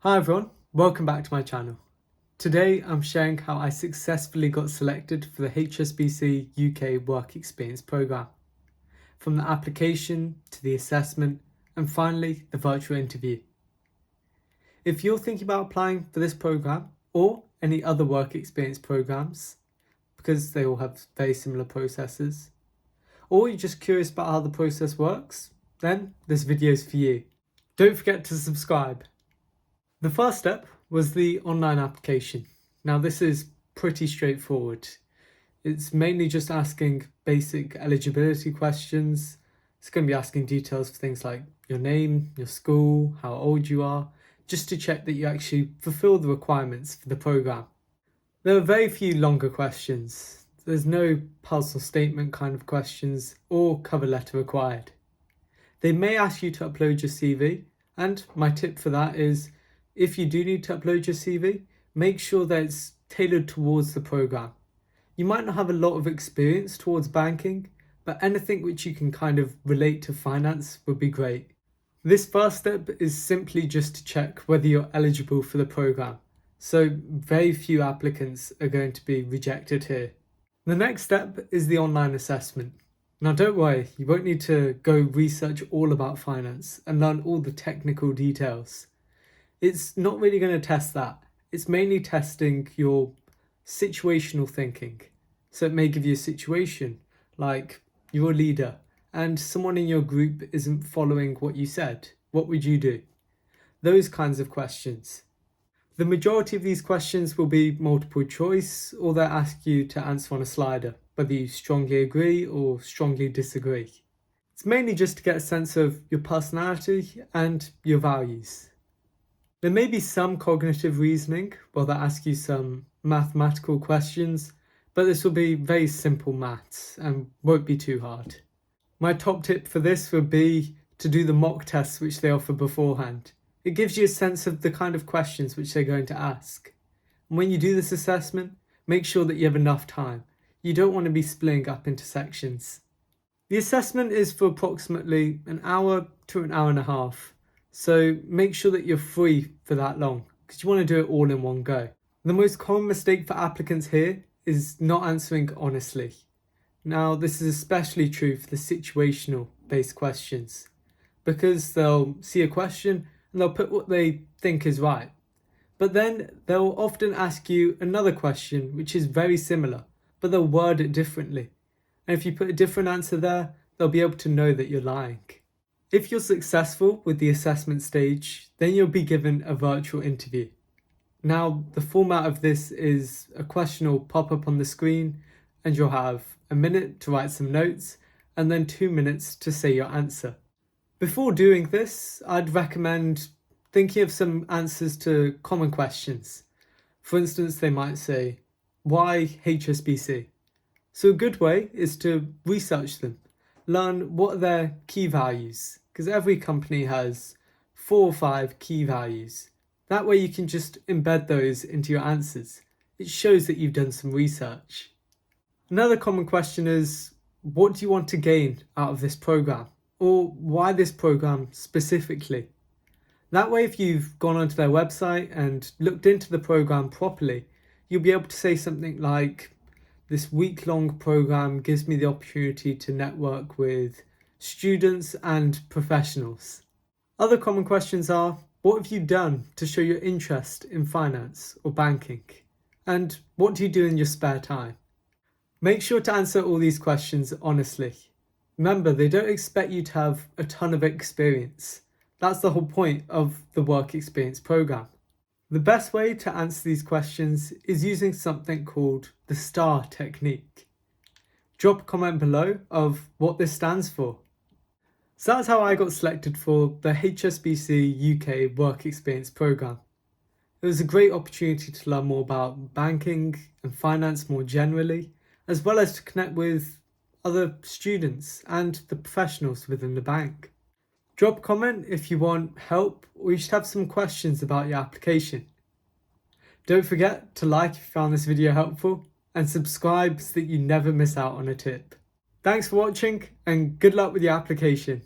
Hi everyone, welcome back to my channel. Today I'm sharing how I successfully got selected for the HSBC UK Work Experience Programme. From the application to the assessment and finally the virtual interview. If you're thinking about applying for this programme or any other work experience programmes, because they all have very similar processes, or you're just curious about how the process works, then this video is for you. Don't forget to subscribe. The first step was the online application. Now this is pretty straightforward. It's mainly just asking basic eligibility questions. It's going to be asking details for things like your name, your school, how old you are, just to check that you actually fulfill the requirements for the programme. There are very few longer questions. There's no personal statement kind of questions or cover letter required. They may ask you to upload your CV, and my tip for that is if you do need to upload your CV, make sure that it's tailored towards the programme. You might not have a lot of experience towards banking, but anything which you can kind of relate to finance would be great. This first step is simply just to check whether you're eligible for the programme, so very few applicants are going to be rejected here. The next step is the online assessment. Now don't worry, you won't need to go research all about finance and learn all the technical details. It's not really going to test that. It's mainly testing your situational thinking. So it may give you a situation like you're a leader and someone in your group isn't following what you said. What would you do? Those kinds of questions. The majority of these questions will be multiple choice, or they'll ask you to answer on a slider, whether you strongly agree or strongly disagree. It's mainly just to get a sense of your personality and your values. There may be some cognitive reasoning where they'll ask you some mathematical questions, but this will be very simple maths and won't be too hard. My top tip for this would be to do the mock tests which they offer beforehand. It gives you a sense of the kind of questions which they're going to ask. And when you do this assessment, make sure that you have enough time. You don't want to be splitting up into sections. The assessment is for approximately an hour to an hour and a half. So make sure that you're free for that long because you want to do it all in one go. The most common mistake for applicants here is not answering honestly. Now this is especially true for the situational based questions because they'll see a question and they'll put what they think is right. But then they'll often ask you another question which is very similar, but they'll word it differently. And if you put a different answer there, they'll be able to know that you're lying. If you're successful with the assessment stage, then you'll be given a virtual interview. Now, the format of this is a question will pop up on the screen and you'll have a minute to write some notes and then 2 minutes to say your answer. Before doing this, I'd recommend thinking of some answers to common questions. For instance, they might say, why HSBC? So a good way is to research them. Learn what are their key values, because every company has 4 or 5 key values. That way you can just embed those into your answers. It shows that you've done some research. Another common question is, what do you want to gain out of this program? Or why this program specifically? That way if you've gone onto their website and looked into the program properly, you'll be able to say something like, this week-long program gives me the opportunity to network with students and professionals. Other common questions are, what have you done to show your interest in finance or banking? And what do you do in your spare time? Make sure to answer all these questions honestly. Remember, they don't expect you to have a ton of experience. That's the whole point of the work experience program. The best way to answer these questions is using something called the STAR technique. Drop a comment below of what this stands for. So that's how I got selected for the HSBC UK Work Experience Programme. It was a great opportunity to learn more about banking and finance more generally, as well as to connect with other students and the professionals within the bank. Drop a comment if you want help or you should have some questions about your application. Don't forget to like if you found this video helpful and subscribe so that you never miss out on a tip. Thanks for watching and good luck with your application.